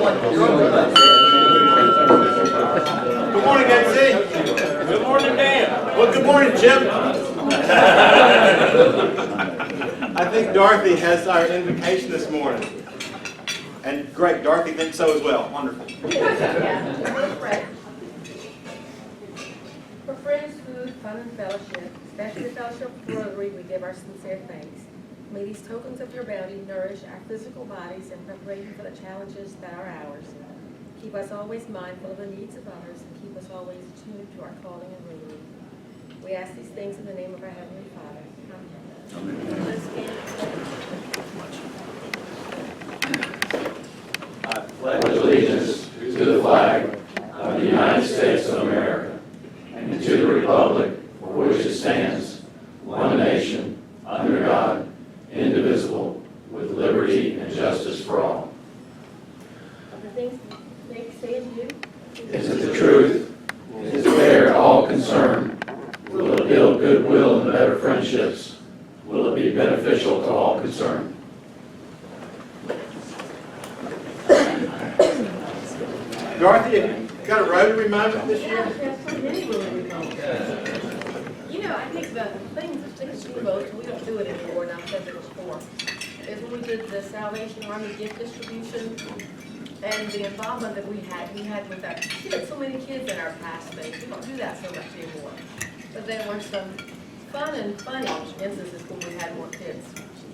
Good morning, Gate City. Good morning, Dan. Well, good morning, Jim. I think Dorothy has our invocation this morning. And great, Dorothy thinks so as well. Wonderful. For friends, food, fun, and fellowship, especially the fellowship of Rotary, we give our sincere thanks. May these tokens of your bounty nourish our physical bodies in preparation for the challenges that are ours. Keep us always mindful of the needs of others, and keep us always attuned to our calling and Rotary. We ask these things in the name of our Heavenly Father. Amen. Let's stand. I pledge allegiance to the flag of the United States of America and to the republic for which it stands, one nation, under God, indivisible, with liberty and justice for all. Of the things they say and do, Is it the truth? Is it fair to all concerned? Will it build goodwill and better friendships? Will it be beneficial to all concerned? Dorothy, have you got a Rotary moment this year? You know, I think the things we don't do it anymore now because it was for, is when we did the Salvation Army gift distribution and the involvement that we had with our kids, so many kids in our past things. We don't do that so much anymore. But there were some fun and funny instances when we had more kids.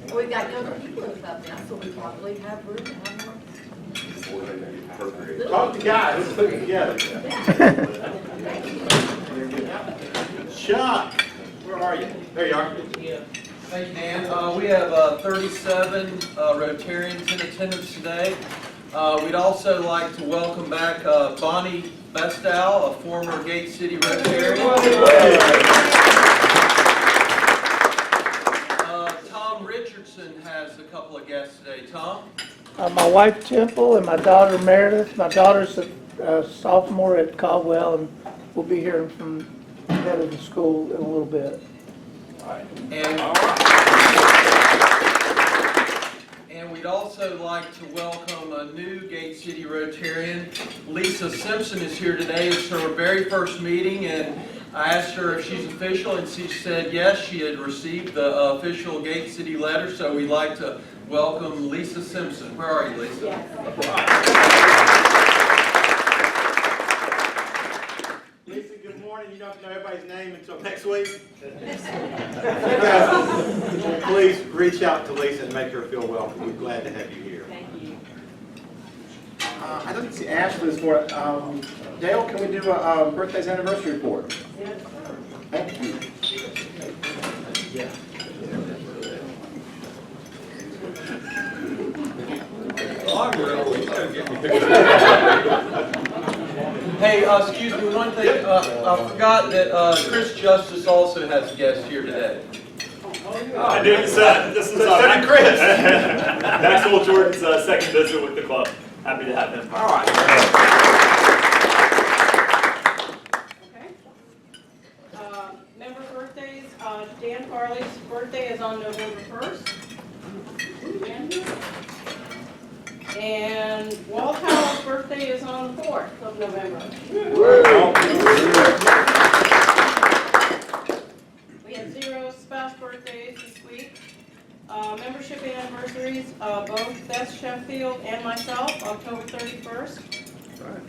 And we've got younger people in the club now, so we probably have room to have more. Talk to guys, let's put it together. Chuck, where are you? There you are. Thank you, Dan. We have 37 Rotarians in attendance today. We'd also like to welcome back Bonnie Bestow, a former Gate City Rotarian. Tom Richardson has a couple of guests today. Tom? My wife Temple and my daughter Meredith. My daughter's a sophomore at Caldwell, and we'll be hearing from the head of the school in a little bit. And we'd also like to welcome a new Gate City Rotarian. Lisa Simpson is here today. It's her very first meeting, and I asked her if she's official, and she said yes, she had received the official Gate City letter, so we'd like to welcome Lisa Simpson. Where are you, Lisa? Yes. Lisa, good morning. You don't have to know everybody's name until next week. Please reach out to Lisa and make her feel welcome. We're glad to have you here. Thank you. I don't see Ashley this morning. Dale, can we do a birthday's anniversary report? Thank you. Hey, excuse me, one thing, I forgot that Chris Justice also has a guest here today. I do. This is Chris. Maxwell Jordan's second visit with the club. Happy to have him. All right. Okay. Member birthdays, Dan Farley's birthday is on November 1st. And Walt Howell's birthday is on the 4th of November. We have 0 spouse birthdays this week. Membership anniversaries, both Beth Sheffield and myself, October 31st.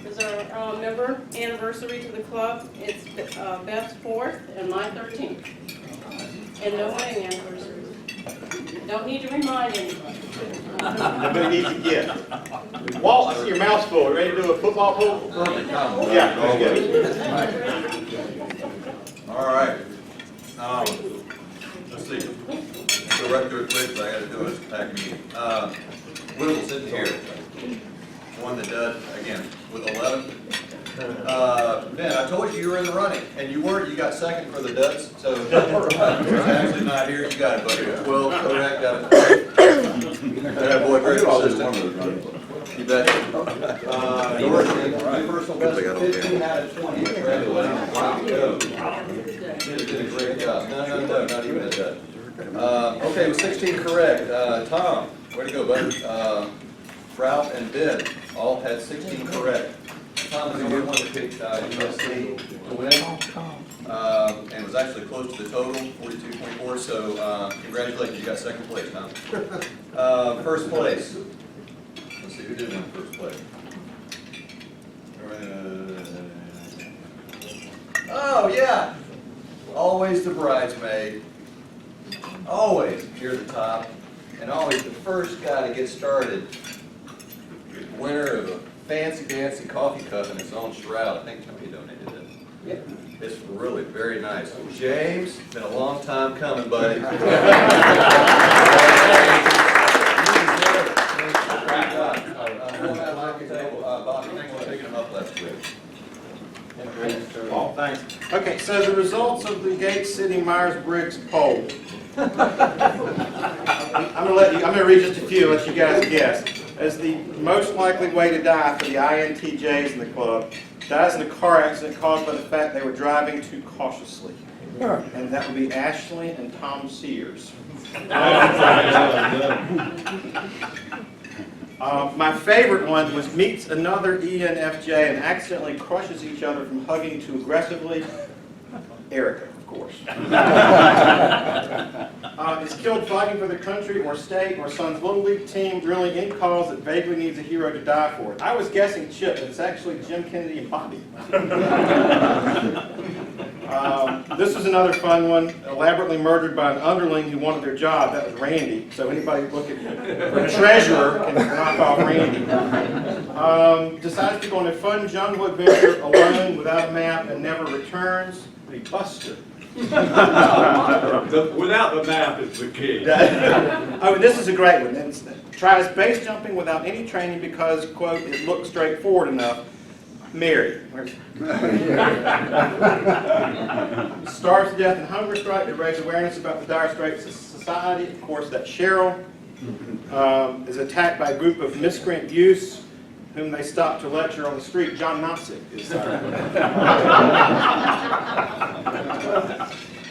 Is our member anniversary to the club. It's Beth's 4th and my 13th. And no wedding anniversaries. Don't need to remind anybody. Nobody needs a gift. Walt, I see your mouth's full. Ready to do a football pool? Yeah, let's go. All right. Let's see. Go right through it quick, because I got to do a pack meeting. Whittle's in here. Won the dud again with 11. Ben, I told you were in the running, and you weren't. You got second for the duds. So he's actually not here. You got it, buddy. 12, correct. Got it. That boy, very consistent. You bet. Dorothy, personal best, 15 out of 20. Congratulations. Did a great job. No, not even a dud. Okay, with 16 correct. Tom, way to go, buddy. Ralph and Ben all had 16 correct. Tom was the only one that picked USC to win, and was actually close to the total, 42.4, so congratulations, you got second place, Tom. First place. Let's see, who did win first place? Oh, yeah. Always the bridesmaid. Always near the top. And always the first guy to get started. Winner of a fancy dancy coffee cup and its own shroud. I think somebody donated it. Yeah. It's really very nice. James, been a long time coming, buddy. Great job. Bobby, thanks for picking him up last week. Paul, thanks. Okay, so the results of the Gates City Myers-Briggs poll. I'm gonna read just a few, let you guys guess. As the most likely way to die for the INTJs in the club, dies in a car accident caused by the fact they were driving too cautiously. And that would be Ashley and Tom Sears. My favorite one was meets another ENFJ and accidentally crushes each other from hugging too aggressively. Erica, of course. Is killed fighting for the country or state or son's little league team, drilling any cause that vaguely needs a hero to die for. I was guessing Chip, but it's actually Jim Kennedy and Bobby. This was another fun one. Elaborately murdered by an underling who wanted their job. That was Randy. So anybody looking for a treasurer can knock off Randy. Decides to go on a fun jungle adventure alone without a map and never returns. The Buster. Without the map is the key. Oh, this is a great one. It tries base jumping without any training because, quote, it looks straightforward enough. Mary. Starves to death in hunger strike to raise awareness about the dire straits of society. Of course, that's Cheryl. Is attacked by a group of miscreant youths whom they stop to lecture on the street. John Knopsick is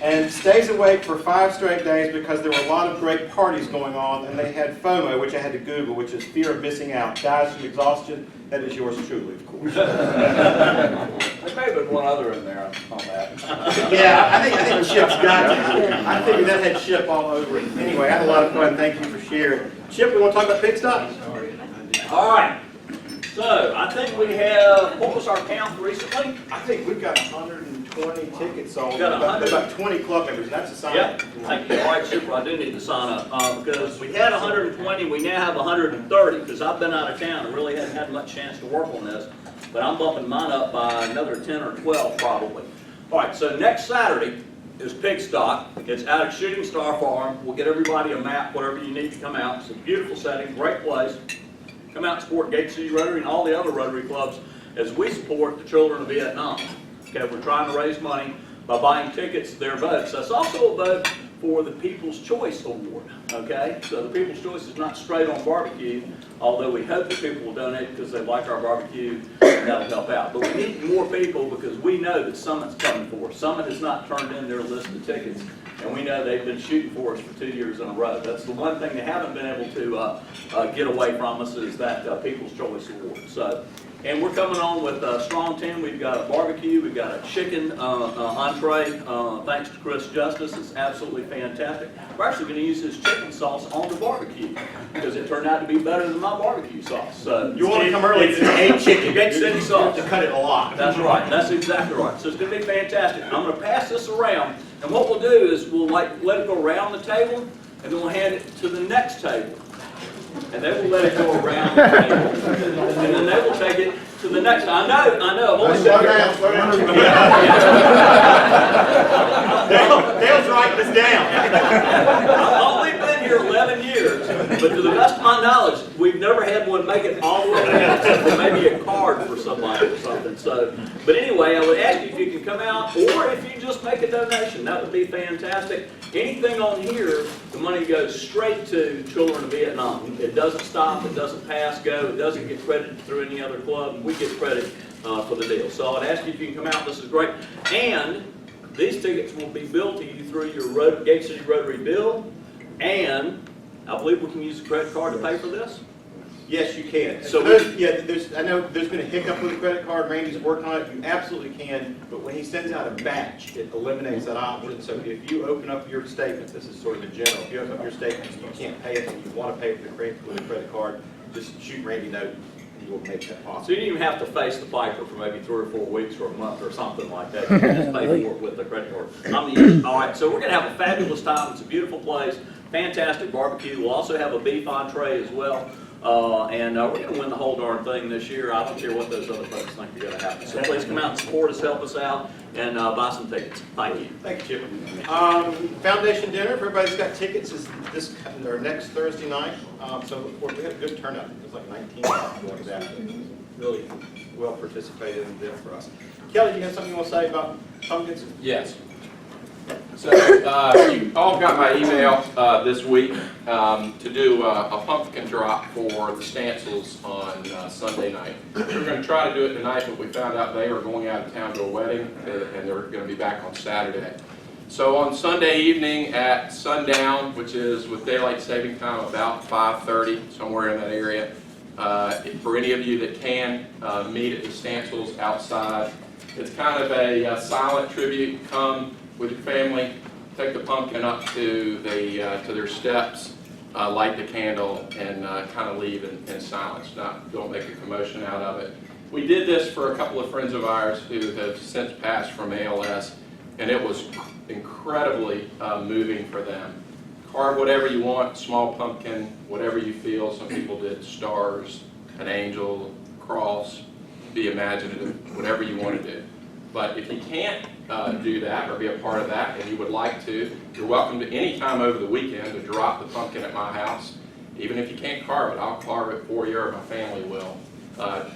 and stays awake for 5 straight days because there were a lot of great parties going on and they had FOMO, which I had to Google, which is fear of missing out. Dies from exhaustion. That is yours truly, of course. There may have been one other in there on that. Yeah, I think Chip's got it. I figured that had Chip all over it. Anyway, I had a lot of fun. Thank you for sharing. Chip, we want to talk about Pigsty? All right. So, I think we have, what was our count recently? I think we've got 120 tickets sold. We've got 100. About 20 club members. That's a sign. Yep. Thank you. All right, super. I do need to sign up because we had 120. We now have 130 because I've been out of town and really haven't had much chance to work on this. But I'm bumping mine up by another 10 or 12 probably. All right, so next Saturday is Pigstock. It's out at Shooting Star Farm. We'll get everybody a map, whatever you need to come out. It's a beautiful setting, great place. Come out and support Gate City Rotary and all the other Rotary clubs as we support the children of Vietnam. Okay, we're trying to raise money by buying tickets, their votes. That's also a vote for the People's Choice Award. Okay, so the People's Choice is not straight on barbecue, although we hope that people will donate because they like our barbecue and that'll help out. But we need more people because we know that Summit's coming for us. Summit has not turned in their list of tickets. And we know they've been shooting for us for 2 years in a row. That's the one thing they haven't been able to get away from us is that People's Choice Award. So, and we're coming on with Strong 10. We've got a barbecue. We've got a chicken entree. Thanks to Chris Justice. It's absolutely fantastic. We're actually going to use his chicken sauce on the barbecue because it turned out to be better than my barbecue sauce. So You want to come early to a chicken. Gate City sauce. To cut it a lot. That's right. That's exactly right. So it's going to be fantastic. I'm going to pass this around. And what we'll do is we'll let it go around the table, and then we'll hand it to the next table. And they will let it go around the table. And then they will take it to the next. I know, I've only been here. Dale's writing this down. I've only been here 11 years, but to the best of my knowledge, we've never had one make it all the way except for maybe a card for somebody or something. So, but anyway, I would ask you if you can come out, or if you just make a donation, that would be fantastic. Anything on here, the money goes straight to Children of Vietnam. It doesn't stop, it doesn't pass go, it doesn't get credited through any other club. We get credit for the deal. So I'd ask you if you can come out. This is great. And these tickets will be billed to you through your Gate City Rotary bill. And I believe we can use a credit card to pay for this. Yes, you can. So Yeah, I know there's been a hiccup with the credit card, Randy's working on it, you absolutely can, but when he sends out a batch, it eliminates that option. So if you open up your statement, this is sort of in general, if you open up your statement and you can't pay it, and you want to pay it with a credit card, just shoot Randy a note, and we'll make that possible. So you didn't even have to face the piper for maybe 3 or 4 weeks or a month or something like that. You can just pay for it with the credit card. All right, so we're going to have a fabulous time. It's a beautiful place, fantastic barbecue. We'll also have a beef entree as well. And we're going to win the whole darn thing this year. I don't care what those other folks think are going to happen. So please come out and support us, help us out, and buy some tickets. Thank you. Thank you, Chip. Foundation dinner, if everybody's got tickets, is this, or next Thursday night. So look forward, we had a good turnout. It was like 19 people like that. Really well participated in the dinner for us. Kelly, you have something you want to say about pumpkins? Yes. So you all got my email this week to do a pumpkin drop for the Stancils on Sunday night. We were going to try to do it tonight, but we found out they were going out of town to a wedding, and they're going to be back on Saturday. So on Sunday evening at sundown, which is with daylight saving time about 5:30, somewhere in that area, for any of you that can, meet at the Stancils outside. It's kind of a silent tribute. Come with your family, take the pumpkin up to their steps, light the candle, and kind of leave in silence. Don't make a commotion out of it. We did this for a couple of friends of ours who have since passed from ALS, and it was incredibly moving for them. Carve whatever you want, small pumpkin, whatever you feel. Some people did stars, an angel, cross, be imaginative, whatever you want to do. But if you can't do that or be a part of that and you would like to, you're welcome to any time over the weekend to drop the pumpkin at my house. Even if you can't carve it, I'll carve it for you or my family will.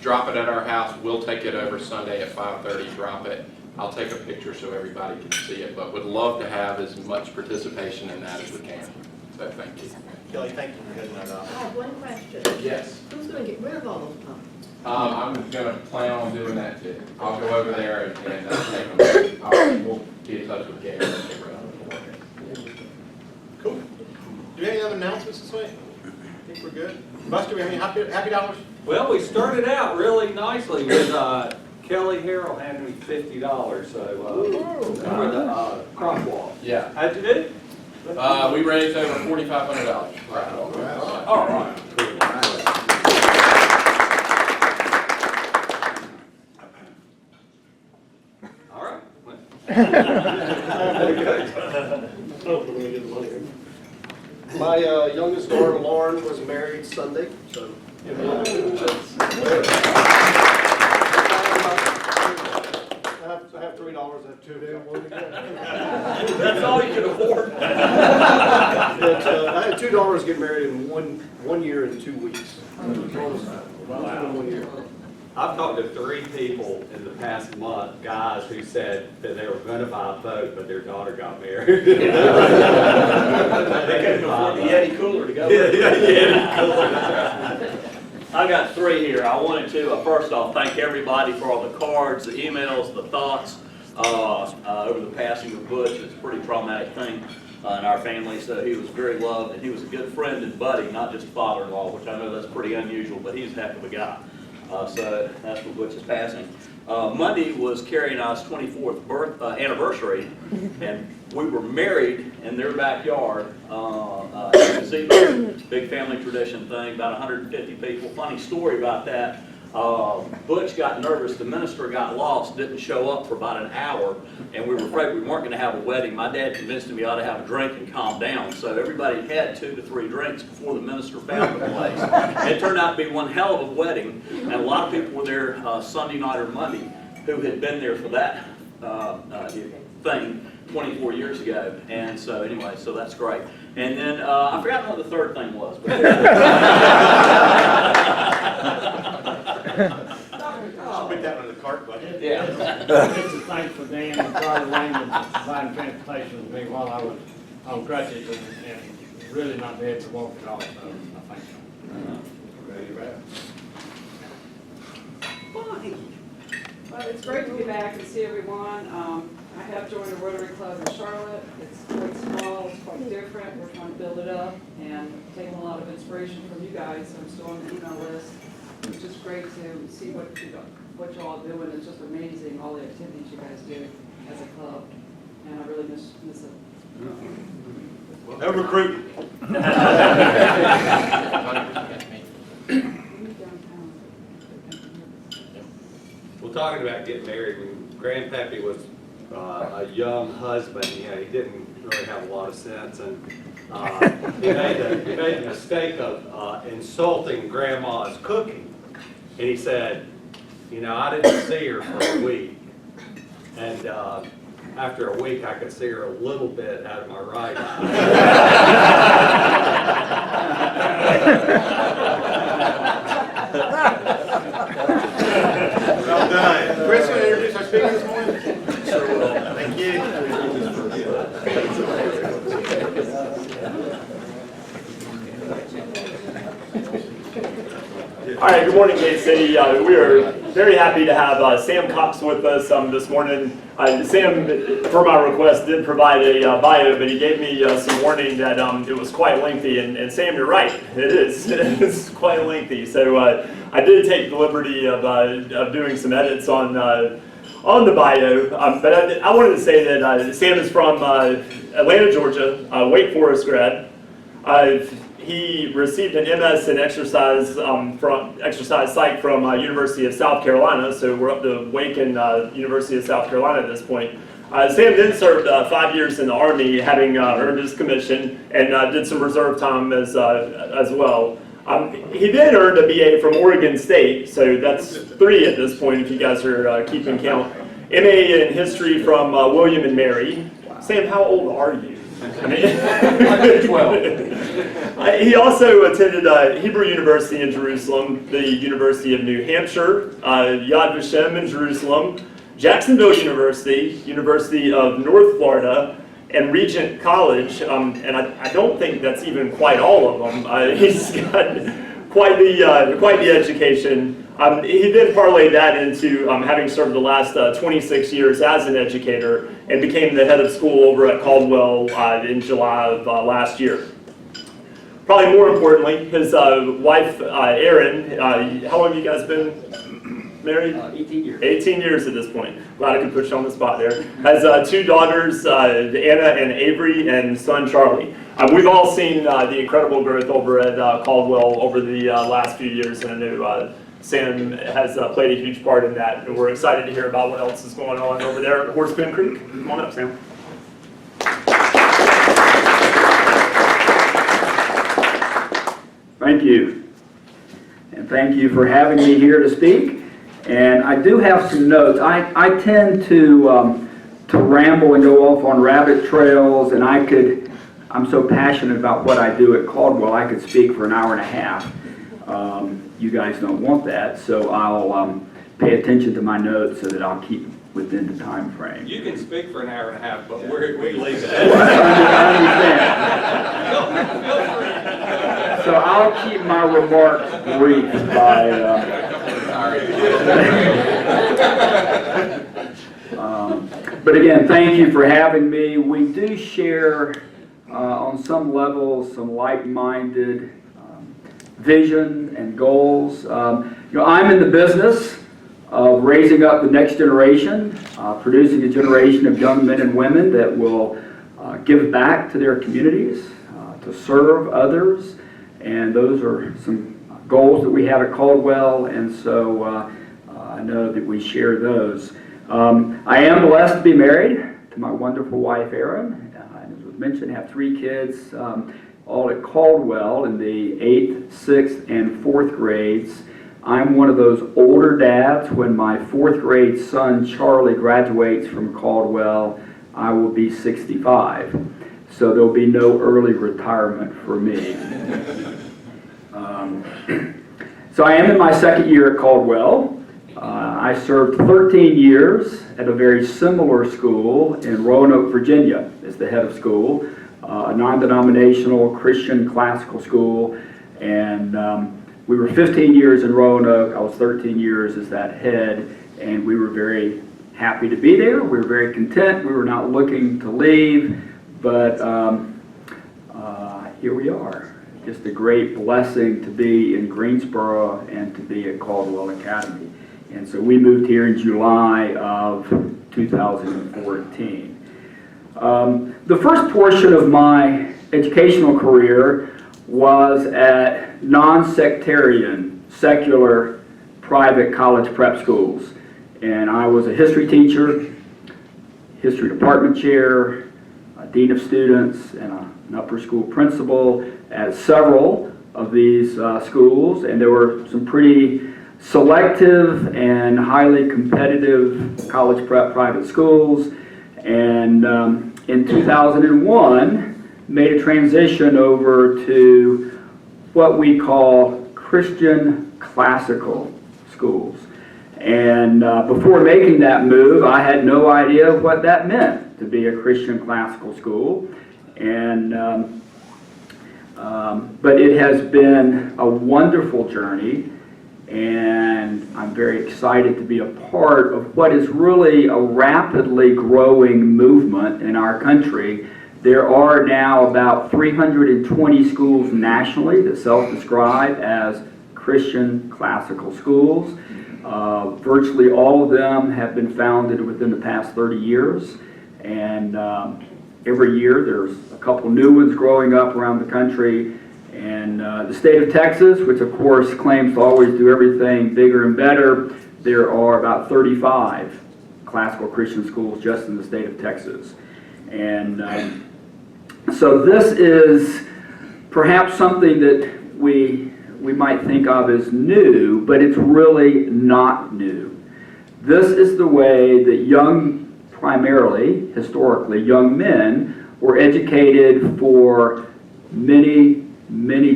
Drop it at our house. We'll take it over Sunday at 5:30, drop it. I'll take a picture so everybody can see it, but would love to have as much participation in that as we can. So thank you. Kelly, thank you for heading that I up. have one question. Yes. Who's going to get rid of all those pumpkins? I'm going to plan on doing that too. I'll go over there and take them. We'll be in touch with Gary and get rid of them. Cool. Do we have any other announcements this week? I think we're good. Buster, we have any happy dollars? Well, we started out really nicely with Kelly Harrell handed me $50, so for the crop walk. Yeah. How'd you do? We raised over $4,500. Right. All right. All right. My youngest daughter, Lauren, was married Sunday, so. I have $3, I have 2 days. That's all you can afford. I had $2 get married in one year and 2 weeks. Wow. 1 year. I've talked to 3 people in the past month, guys who said that they were going to buy a boat, but their daughter got married. They couldn't afford the Yeti cooler to go with. Yeti cooler. I got 3 here. I wanted to, first off, thank everybody for all the cards, the emails, the thoughts over the passing of Butch. It's a pretty traumatic thing in our family, so he was very loved, and he was a good friend and buddy, not just father-in-law, which I know that's pretty unusual, but he's a heck of a guy. So that's for Butch's passing. Monday was Carrie and I's 24th anniversary, and we were married in their backyard. Big family tradition thing, about 150 people. Funny story about that. Butch got nervous, the minister got lost, didn't show up for about an hour, and we were afraid we weren't going to have a wedding. My dad convinced him he ought to have a drink and calm down, so everybody had 2 to 3 drinks before the minister found the place. It turned out to be one hell of a wedding, and a lot of people were there Sunday night or Monday who had been there for that thing 24 years ago, and so anyway, so that's great. And then I forgot what the third thing was. But Put that on the cart, buddy. yeah. It's a thanks for Dan and Charlie Langdon providing transportation with me while I was on crutches and really not be able to walk at all, so I thank you. Well, it's great to be back and see everyone. I have joined a Rotary Club in Charlotte. It's quite small, it's quite different. We're trying to build it up and taking a lot of inspiration from you guys. I'm still on the email list. It's just great to see what you all do, and it's just amazing, all the activities you guys do as a club. And I really miss it. No recruiting. Well, talking about getting married, when Grandpappy was a young husband, he didn't really have a lot of sense, and he made the mistake of insulting Grandma's cooking. And he said, I didn't see her for a week, and after a week, I could see her a little bit out of my right eye. Well done. Chris, going to introduce our speaker this morning? Sure will. Thank you. All right, good morning, Gate City. We are very happy to have Sam Cox with us this morning. Sam, for my request, did provide a bio, but he gave me some warning that it was quite lengthy. And Sam, you're right, it is. It's quite lengthy. So I did take the liberty of doing some edits on the bio. But I wanted to say that Sam is from Atlanta, Georgia, Wake Forest grad. He received an MS in exercise from exercise psych from University of South Carolina, so we're up to Wake and University of South Carolina at this point. Sam then served 5 years in the Army, having earned his commission, and did some reserve time as well. He then earned a BA from Oregon State, so that's 3 at this point if you guys are keeping count. MA in history from William and Mary. Sam, how old are you? I'm 12. He also attended Hebrew University in Jerusalem, the University of New Hampshire, Yad Vashem in Jerusalem, Jacksonville University, University of North Florida, and Regent College. And I don't think that's even quite all of them. He's got quite the education. He then parlayed that into having served the last 26 years as an educator and became the head of school over at Caldwell in July of last year. Probably more importantly, his wife, Erin, how long have you guys been married? 18 years. 18 years at this point. Glad I could put you on the spot there. Has 2 daughters, Anna and Avery, and son Charlie. We've all seen the incredible growth over at Caldwell over the last few years, and I know Sam has played a huge part in that, and we're excited to hear about what else is going on over there at Horsepen Creek. Come on up, Sam. Thank you. And thank you for having me here to speak. And I do have some notes. I tend to ramble and go off on rabbit trails, and I'm so passionate about what I do at Caldwell, I could speak for an hour and a half. You guys don't want that, so I'll pay attention to my notes so that I'll keep within the time frame. You can speak for an hour and a half, but we leave it. So I'll keep my remarks brief by. But again, thank you for having me. We do share, on some level, some like-minded vision and goals. I'm in the business of raising up the next generation, producing a generation of young men and women that will give back to their communities, to serve others, and those are some goals that we have at Caldwell, and so I know that we share those. I am blessed to be married to my wonderful wife, Erin, and as was mentioned, have 3 kids, all at Caldwell in the 8th, 6th, and 4th grades. I'm one of those older dads. When my 4th grade son, Charlie, graduates from Caldwell, I will be 65. So there'll be no early retirement for me. So I am in my 2nd year at Caldwell. I served 13 years at a very similar school in Roanoke, Virginia, as the head of school. A non-denominational Christian classical school, and we were 15 years in Roanoke. I was 13 years as that head, and we were very happy to be there. We were very content. We were not looking to leave, but here we are. Just a great blessing to be in Greensboro and to be at Caldwell Academy. And so we moved here in July of 2014. The first portion of my educational career was at non-sectarian, secular, private college prep schools. And I was a history teacher, history department chair, a dean of students, and an upper school principal at several of these schools. And there were some pretty selective and highly competitive college prep private schools. And in 2001, made a transition over to what we call Christian classical schools. And before making that move, I had no idea what that meant to be a Christian classical school. And but it has been a wonderful journey, and I'm very excited to be a part of what is really a rapidly growing movement in our country. There are now about 320 schools nationally that self-describe as Christian classical schools. Virtually all of them have been founded within the past 30 years, and every year there's a couple new ones growing up around the country. And the state of Texas, which of course claims to always do everything bigger and better, there are about 35 classical Christian schools just in the state of Texas. And so this is perhaps something that we might think of as new, but it's really not new. This is the way that primarily, historically, young men were educated for many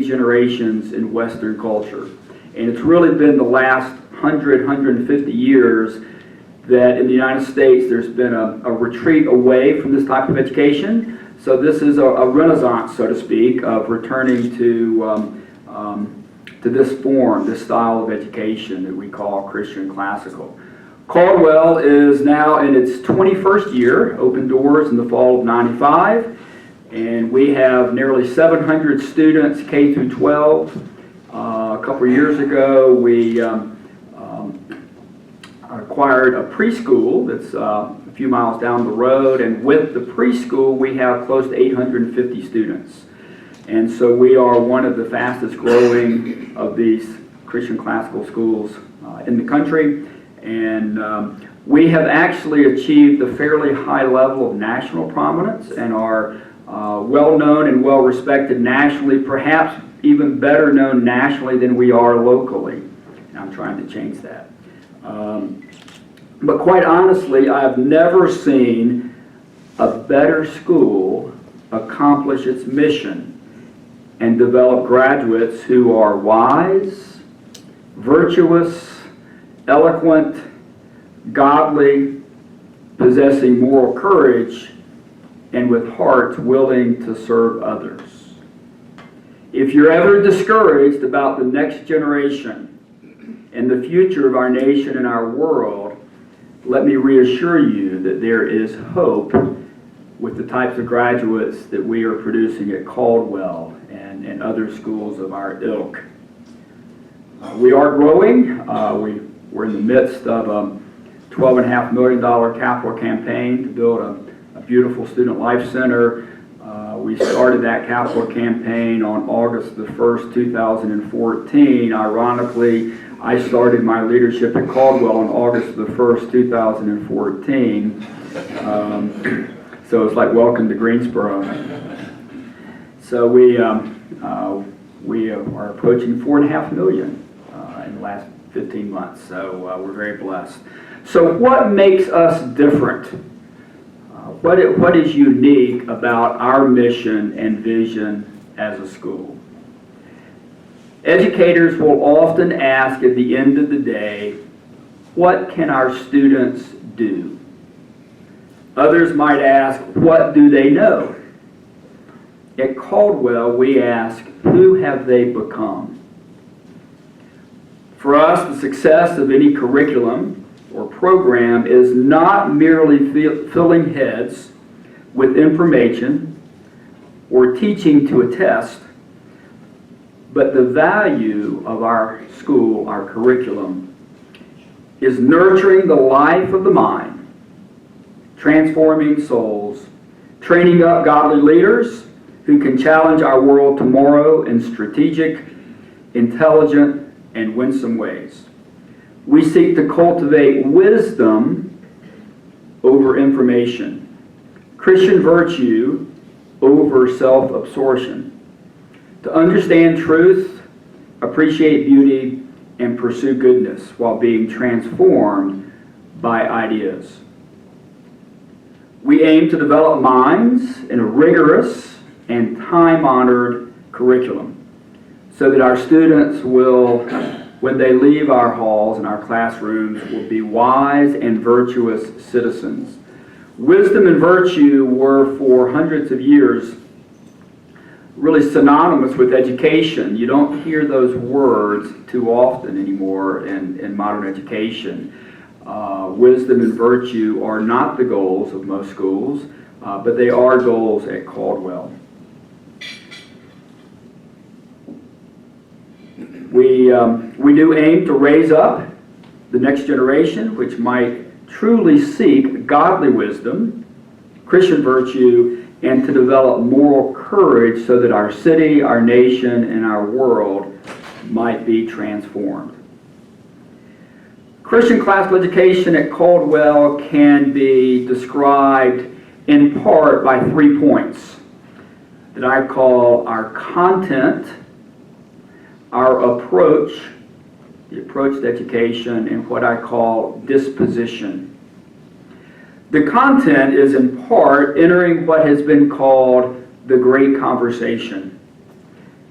generations in Western culture. And it's really been the last 150 years that in the United States there's been a retreat away from this type of education. So this is a renaissance, so to speak, of returning to this form, this style of education that we call Christian classical. Caldwell is now in its 21st year, opened doors in the fall of '95, and we have nearly 700 students K through 12. A couple of years ago, we acquired a preschool that's a few miles down the road, and with the preschool, we have close to 850 students. And so we are one of the fastest growing of these Christian classical schools in the country. And we have actually achieved a fairly high level of national prominence and are well-known and well-respected nationally, perhaps even better known nationally than we are locally. And I'm trying to change that. But quite honestly, I've never seen a better school accomplish its mission and develop graduates who are wise, virtuous, eloquent, godly, possessing moral courage, and with hearts willing to serve others. If you're ever discouraged about the next generation and the future of our nation and our world, let me reassure you that there is hope with the types of graduates that we are producing at Caldwell and other schools of our ilk. We are growing. We're in the midst of a $12.5 million capital campaign to build a beautiful student life center. We started that capital campaign on August the 1st, 2014. Ironically, I started my leadership at Caldwell on August the 1st, 2014. So it's like welcome to Greensboro. So we are approaching $4.5 million in the last 15 months. So we're very blessed. So what makes us different? What is unique about our mission and vision as a school? Educators will often ask at the end of the day, what can our students do? Others might ask, what do they know? At Caldwell, we ask, who have they become? For us, the success of any curriculum or program is not merely filling heads with information or teaching to a test, but the value of our school, our curriculum, is nurturing the life of the mind, transforming souls, training up godly leaders who can challenge our world tomorrow in strategic, intelligent, and winsome ways. We seek to cultivate wisdom over information, Christian virtue over self-absorption, to understand truth, appreciate beauty, and pursue goodness while being transformed by ideas. We aim to develop minds in a rigorous and time-honored curriculum so that our students will, when they leave our halls and our classrooms, will be wise and virtuous citizens. Wisdom and virtue were for hundreds of years really synonymous with education. You don't hear those words too often anymore in modern education. Wisdom and virtue are not the goals of most schools, but they are goals at Caldwell. We do aim to raise up the next generation, which might truly seek godly wisdom, Christian virtue, and to develop moral courage so that our city, our nation, and our world might be transformed. Christian classical education at Caldwell can be described in part by 3 points that I call our content, our approach, the approach to education, and what I call disposition. The content is in part entering what has been called the great conversation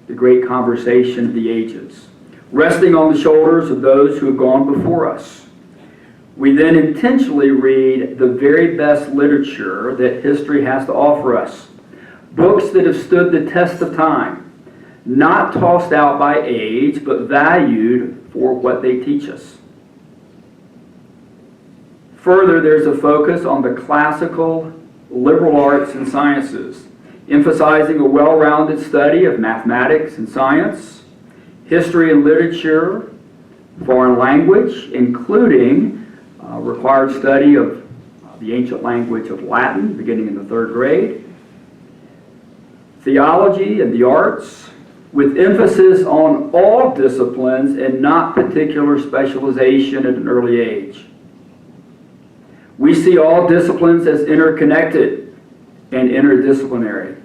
of the ages, resting on the shoulders of those who have gone before us. We then intentionally read the very best literature that history has to offer us, books that have stood the test of time, not tossed out by age, but valued for what they teach us. Further, there's a focus on the classical, liberal arts and sciences, emphasizing a well-rounded study of mathematics and science, history and literature, foreign language, including required study of the ancient language of Latin, beginning in the 3rd grade, theology and the arts, with emphasis on all disciplines and not particular specialization at an early age. We see all disciplines as interconnected and interdisciplinary,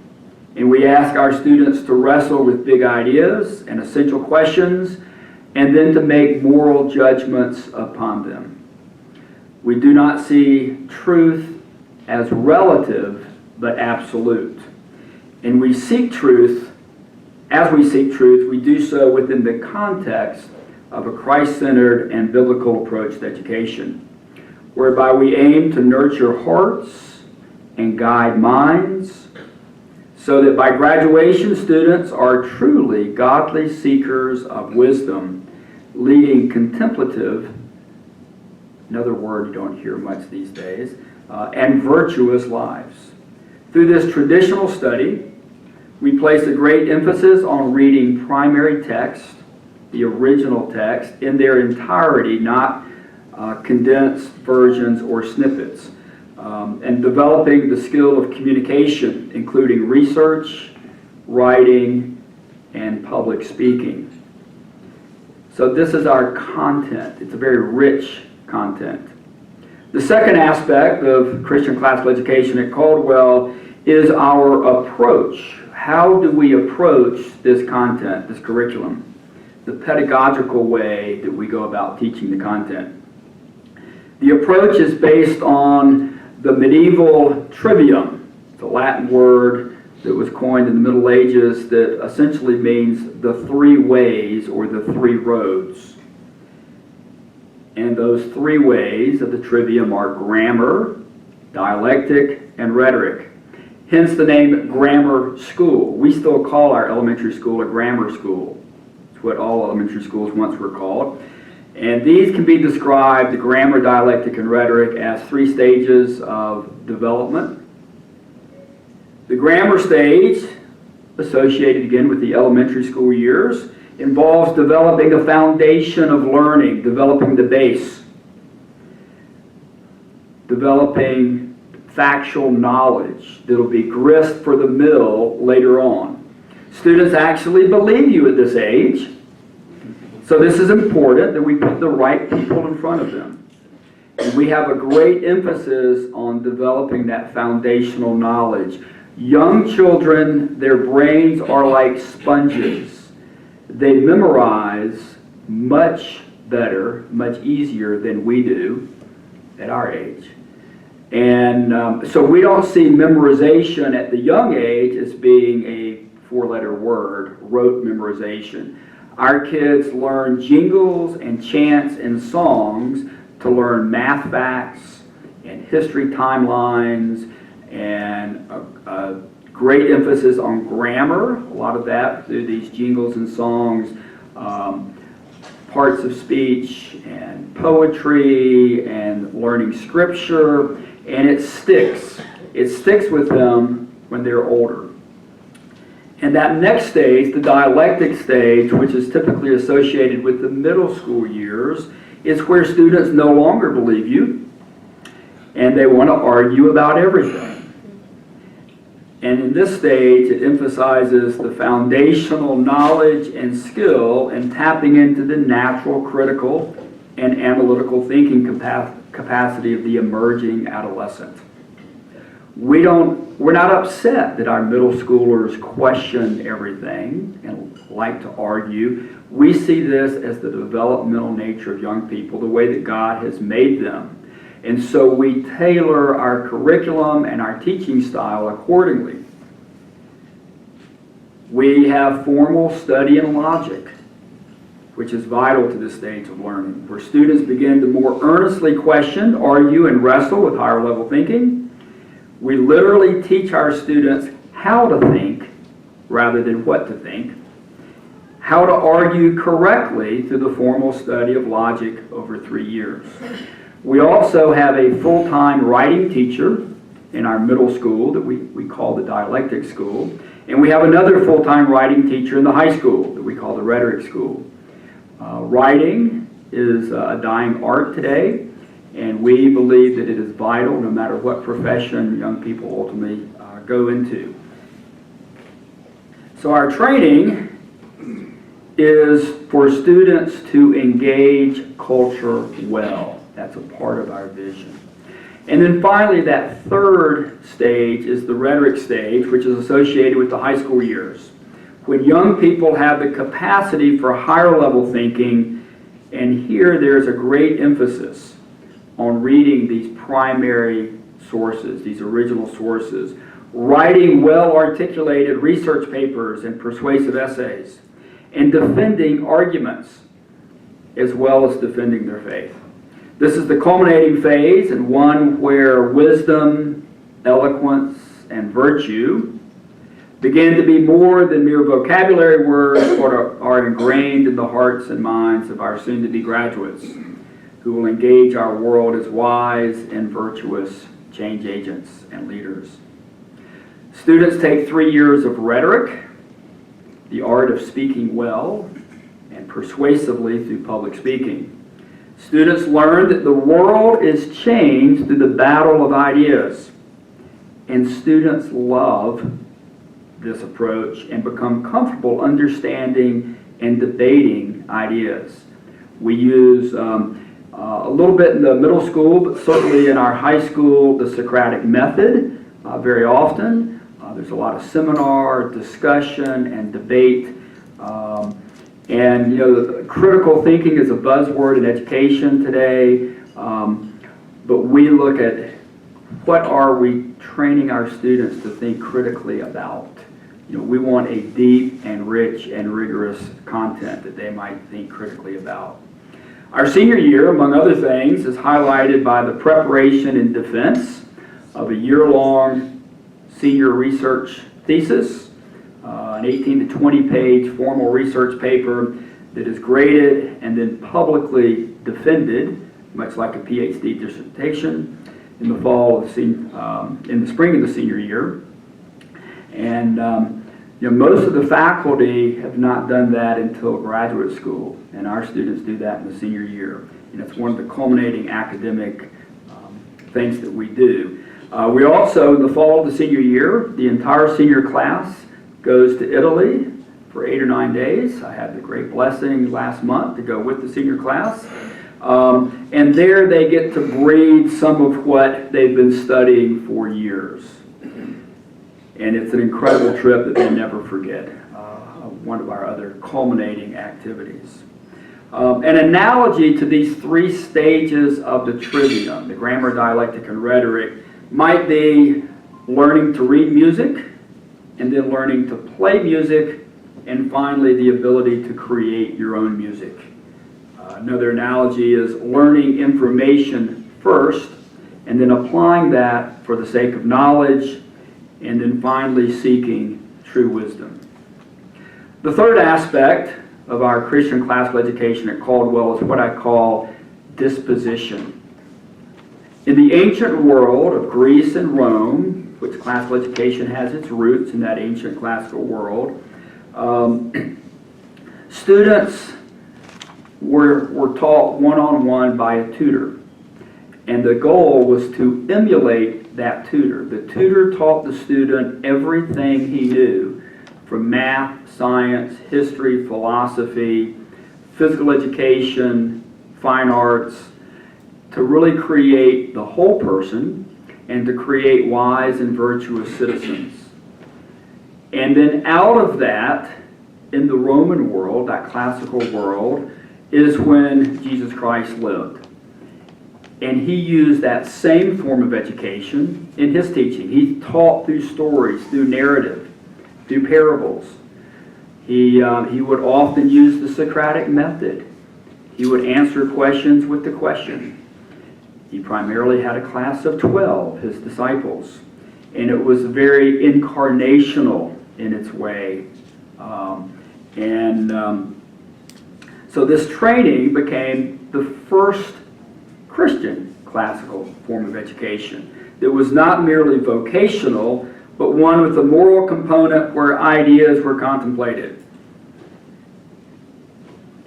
and we ask our students to wrestle with big ideas and essential questions and then to make moral judgments upon them. We do not see truth as relative but absolute, and we seek truth. As we seek truth, we do so within the context of a Christ-centered and biblical approach to education, whereby we aim to nurture hearts and guide minds so that by graduation students are truly godly seekers of wisdom, leading contemplative, another word you don't hear much these days, and virtuous lives. Through this traditional study, we place a great emphasis on reading primary text, the original text, in their entirety, not condensed versions or snippets, and developing the skill of communication, including research, writing, and public speaking. So this is our content. It's a very rich content. The second aspect of Christian classical education at Caldwell is our approach. How do we approach this content, this curriculum? The pedagogical way that we go about teaching the content. The approach is based on the medieval trivium, the Latin word that was coined in the Middle Ages that essentially means the 3 ways or the 3 roads. And those 3 ways of the trivium are grammar, dialectic, and rhetoric. Hence the name grammar school. We still call our elementary school a grammar school. It's what all elementary schools once were called. And these can be described, the grammar, dialectic, and rhetoric, as 3 stages of development. The grammar stage, associated again with the elementary school years, involves developing the foundation of learning, developing the base, developing factual knowledge that'll be grist for the mill later on. Students actually believe you at this age, so this is important that we put the right people in front of them. And we have a great emphasis on developing that foundational knowledge. Young children, their brains are like sponges. They memorize much better, much easier than we do at our age. And so we don't see memorization at the young age as being a 4-letter word, rote memorization. Our kids learn jingles and chants and songs to learn math facts and history timelines, and a great emphasis on grammar, a lot of that through these jingles and songs, parts of speech and poetry and learning scripture, and it sticks. It sticks with them when they're older. And that next stage, the dialectic stage, which is typically associated with the middle school years, is where students no longer believe you, and they want to argue about everything. And in this stage, it emphasizes the foundational knowledge and skill in tapping into the natural, critical, and analytical thinking capacity of the emerging adolescent. We're not upset that our middle schoolers question everything and like to argue. We see this as the developmental nature of young people, the way that God has made them. And so we tailor our curriculum and our teaching style accordingly. We have formal study and logic, which is vital to this stage of learning, where students begin to more earnestly question, argue, and wrestle with higher level thinking. We literally teach our students how to think rather than what to think, how to argue correctly through the formal study of logic over 3 years. We also have a full-time writing teacher in our middle school that we call the dialectic school, and we have another full-time writing teacher in the high school that we call the rhetoric school. Writing is a dying art today, and we believe that it is vital no matter what profession young people ultimately go into. So our training is for students to engage culture well. That's a part of our vision. And then finally, that third stage is the rhetoric stage, which is associated with the high school years, when young people have the capacity for higher level thinking, and here there's a great emphasis on reading these primary sources, these original sources, writing well-articulated research papers and persuasive essays, and defending arguments as well as defending their faith. This is the culminating phase, and one where wisdom, eloquence, and virtue begin to be more than mere vocabulary words, but are ingrained in the hearts and minds of our soon-to-be graduates, who will engage our world as wise and virtuous change agents and leaders. Students take 3 years of rhetoric, the art of speaking well and persuasively through public speaking. Students learn that the world is changed through the battle of ideas, and students love this approach and become comfortable understanding and debating ideas. We use a little bit in the middle school, but certainly in our high school, the Socratic method very often. There's a lot of seminar, discussion, and debate. And you know, critical thinking is a buzzword in education today, but we look at what are we training our students to think critically about. You know, we want a deep and rich and rigorous content that they might think critically about. Our senior year, among other things, is highlighted by the preparation and defense of a year-long senior research thesis, an 18 to 20 page formal research paper that is graded and then publicly defended, much like a PhD dissertation, in the fall of in the spring of the senior year. And most of the faculty have not done that until graduate school, and our students do that in the senior year. And it's one of the culminating academic things that we do. We also, in the fall of the senior year, the entire senior class goes to Italy for 8 or 9 days. I had the great blessing last month to go with the senior class. And there they get to breathe some of what they've been studying for years. And it's an incredible trip that they'll never forget. One of our other culminating activities. An analogy to these 3 stages of the trivium, the grammar, dialectic, and rhetoric, might be learning to read music, and then learning to play music, and finally the ability to create your own music. Another analogy is learning information first, and then applying that for the sake of knowledge, and then finally seeking true wisdom. The third aspect of our Christian classical education at Caldwell is what I call disposition. In the ancient world of Greece and Rome, which classical education has its roots in that ancient classical world, students were taught one-on-one by a tutor. And the goal was to emulate that tutor. The tutor taught the student everything he knew, from math, science, history, philosophy, physical education, fine arts, to really create the whole person and to create wise and virtuous citizens. And then out of that, in the Roman world, that classical world, is when Jesus Christ lived. And he used that same form of education in his teaching. He taught through stories, through narrative, through parables. He would often use the Socratic method. He would answer questions with the question. He primarily had a class of 12, his disciples. And it was very incarnational in its way. So this training became the first Christian classical form of education. It was not merely vocational, but one with a moral component where ideas were contemplated.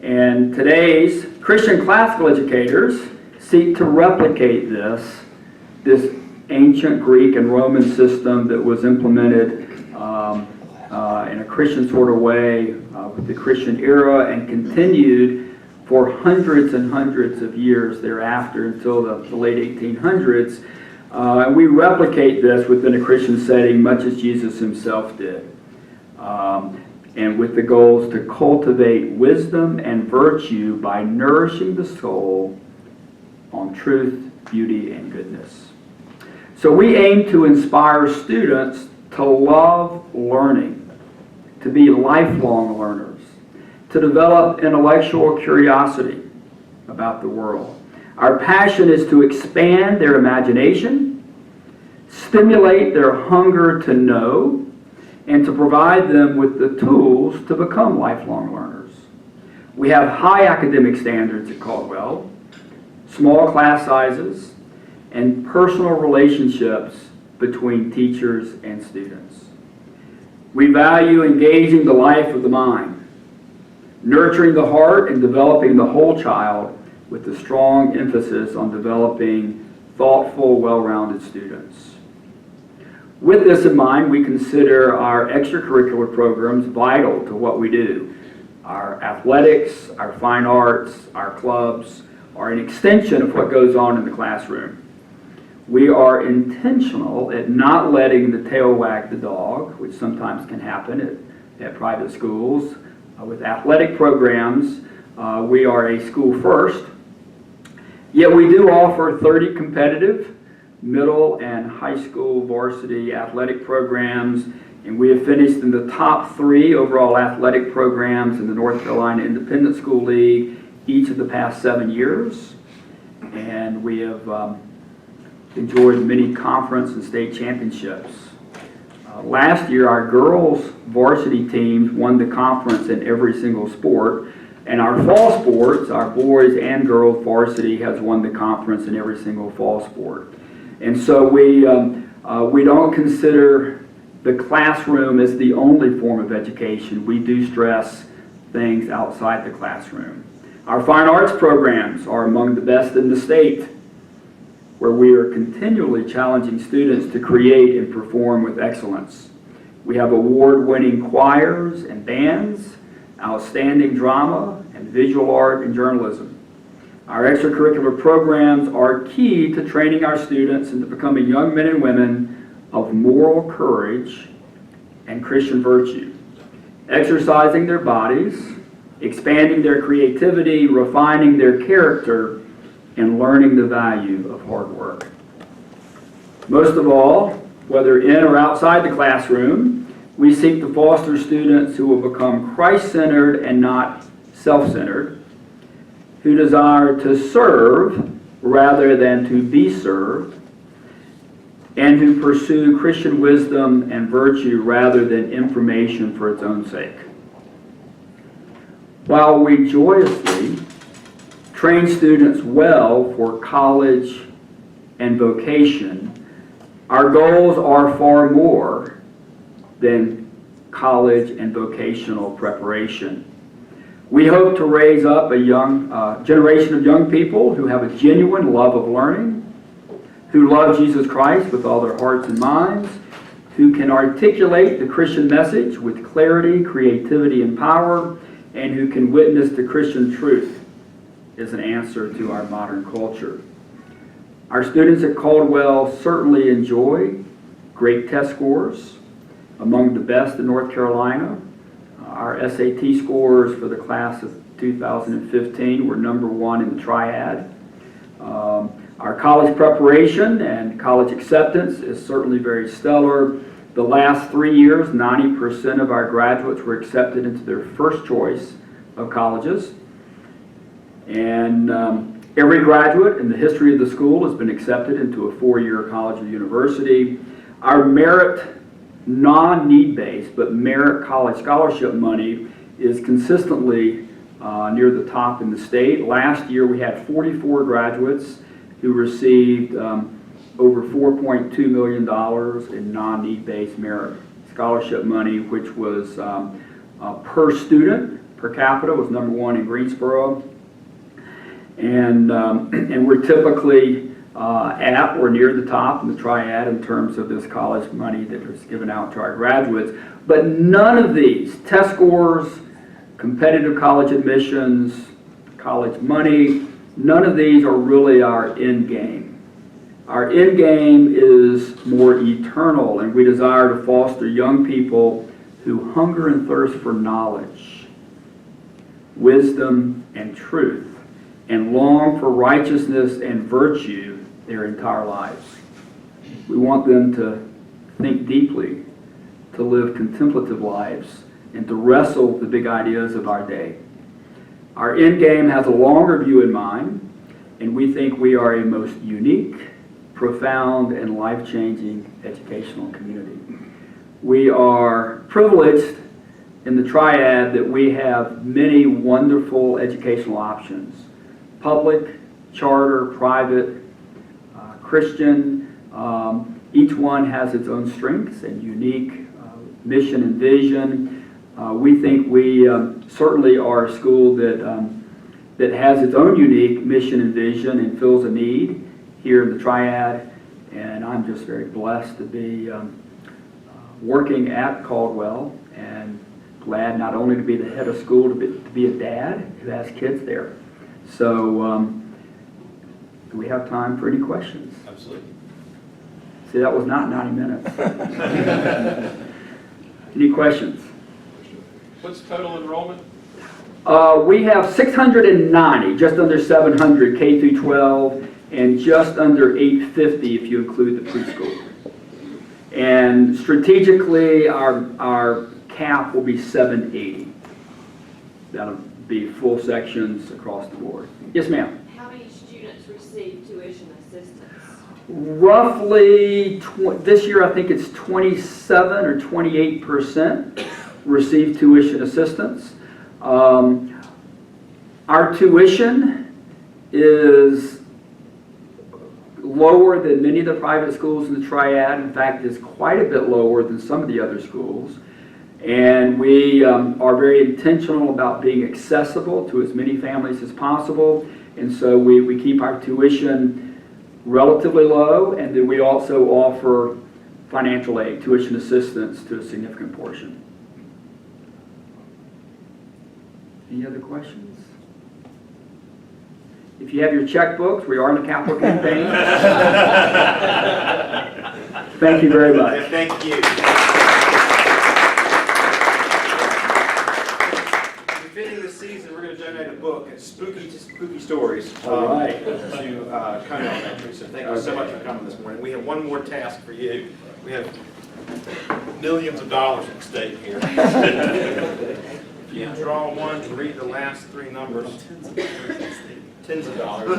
And today's Christian classical educators seek to replicate this ancient Greek and Roman system that was implemented in a Christian sort of way with the Christian era and continued for hundreds and hundreds of years thereafter until the late 1800s. And we replicate this within a Christian setting much as Jesus himself did. And with the goals to cultivate wisdom and virtue by nourishing the soul on truth, beauty, and goodness. So we aim to inspire students to love learning, to be lifelong learners, to develop intellectual curiosity about the world. Our passion is to expand their imagination, stimulate their hunger to know, and to provide them with the tools to become lifelong learners. We have high academic standards at Caldwell, small class sizes, and personal relationships between teachers and students. We value engaging the life of the mind, nurturing the heart and developing the whole child with a strong emphasis on developing thoughtful, well-rounded students. With this in mind, we consider our extracurricular programs vital to what we do. Our athletics, our fine arts, our clubs are an extension of what goes on in the classroom. We are intentional at not letting the tail wag the dog, which sometimes can happen at private schools. With athletic programs, we are a school first, yet we do offer 30 competitive middle and high school varsity athletic programs, and we have finished in the top 3 overall athletic programs in the North Carolina Independent School League each of the past 7 years, and we have enjoyed many conference and state championships. Last year, our girls varsity teams won the conference in every single sport. And our fall sports, our boys and girls varsity has won the conference in every single fall sport. And so we don't consider the classroom as the only form of education. We do stress things outside the classroom. Our fine arts programs are among the best in the state, where we are continually challenging students to create and perform with excellence. We have award-winning choirs and bands, outstanding drama, and visual art and journalism. Our extracurricular programs are key to training our students into becoming young men and women of moral courage and Christian virtue, exercising their bodies, expanding their creativity, refining their character, and learning the value of hard work. Most of all, whether in or outside the classroom, we seek to foster students who will become Christ-centered and not self-centered, who desire to serve rather than to be served, and who pursue Christian wisdom and virtue rather than information for its own sake. While we joyously train students well for college and vocation, our goals are far more than college and vocational preparation. We hope to raise up a young generation of young people who have a genuine love of learning, who love Jesus Christ with all their hearts and minds, who can articulate the Christian message with clarity, creativity, and power, and who can witness the Christian truth as an answer to our modern culture. Our students at Caldwell certainly enjoy great test scores, among the best in North Carolina. Our SAT scores for the class of 2015 were #1 in the triad. Our college preparation and college acceptance is certainly very stellar. The last 3 years, 90% of our graduates were accepted into their first choice of colleges. And every graduate in the history of the school has been accepted into a 4-year college or university. Our merit, non-need-based, but merit college scholarship money is consistently near the top in the state. Last year we had 44 graduates who received over $4.2 million in non-need-based merit scholarship money, which was per student, per capita, was #1 in Greensboro. And we're typically at or near the top in the triad in terms of this college money that is given out to our graduates. But none of these, test scores, competitive college admissions, college money, none of these are really our end game. Our end game is more eternal, and we desire to foster young people who hunger and thirst for knowledge, wisdom, and truth, and long for righteousness and virtue their entire lives. We want them to think deeply, to live contemplative lives, and to wrestle with the big ideas of our day. Our end game has a longer view in mind, and we think we are a most unique, profound, and life-changing educational community. We are privileged in the triad that we have many wonderful educational options: public, charter, private, Christian. Each one has its own strengths and unique mission and vision. We think we certainly are a school that has its own unique mission and vision and fills a need here in the triad. And I'm just very blessed to be working at Caldwell, and glad not only to be the head of school, to be a dad who has kids there. So, do we have time for any questions? Absolutely. See, that was not 90 minutes. Any questions? What's total enrollment? We have 690, just under 700 K through 12, and just under 850 if you include the preschool. And strategically, our cap will be 780. That'll be full sections across the board. Yes, ma'am. How many students receive tuition assistance? Roughly, this year I think it's 27 or 28% receive tuition assistance. Our tuition is lower than many of the private schools in the Triad. In fact, it's quite a bit lower than some of the other schools. And we are very intentional about being accessible to as many families as possible. And so we keep our tuition relatively low, and then we also offer financial aid, tuition assistance to a significant portion. Any other questions? If you have your checkbooks, we are in the capital campaign. Thank you very much. Thank you. Befitting the season, we're going to donate a book, Spooky Stories, All right. to Coney Elementary. So thank you so much for coming this morning. We have one more task for you. We have millions of dollars at stake here. If you draw one to read the last three numbers, tens of dollars.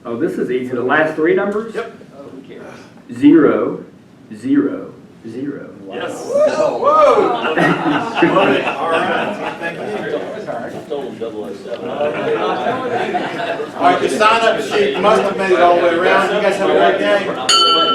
Oh, this is easy. The last three numbers? Yep. 0, 0, 0. Yes. Whoa! All right. Thank you. I told them 007. All right, the sign-up sheet must have made it all the way around. You guys have a great day.